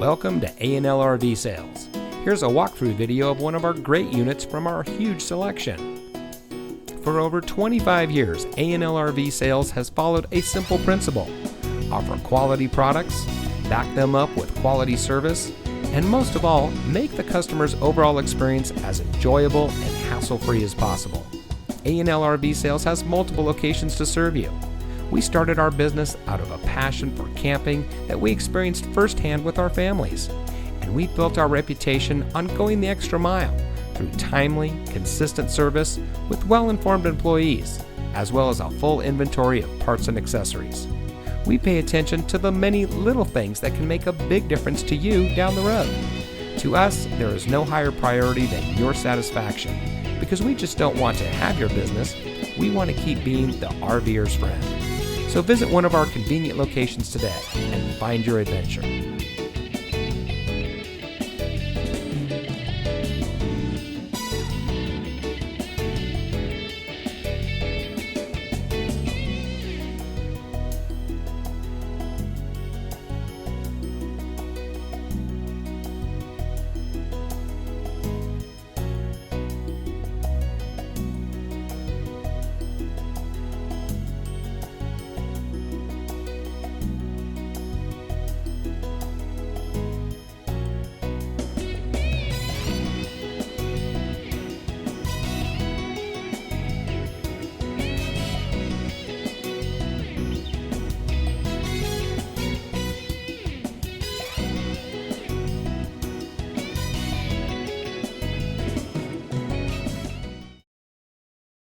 Welcome to A&L RV Sales. Here's a walkthrough video of one of our great units from our huge selection. For over 25 years, A&L RV Sales has followed a simple principle: offer quality products, back them up with quality service, and most of all, make the customer's overall experience as enjoyable and hassle-free as possible. A&L RV Sales has multiple locations to serve you. We started our business out of a passion for camping that we experienced firsthand with our families, and we built our reputation on going the extra mile through timely, consistent service with well-informed employees, as well as a full inventory of parts and accessories. We pay attention to the many little things that can make a big difference to you down the road. To us, there is no higher priority than your satisfaction, because we just don't want to have your business. We want to keep being the RVer's friend. So visit one of our convenient locations today and find your adventure.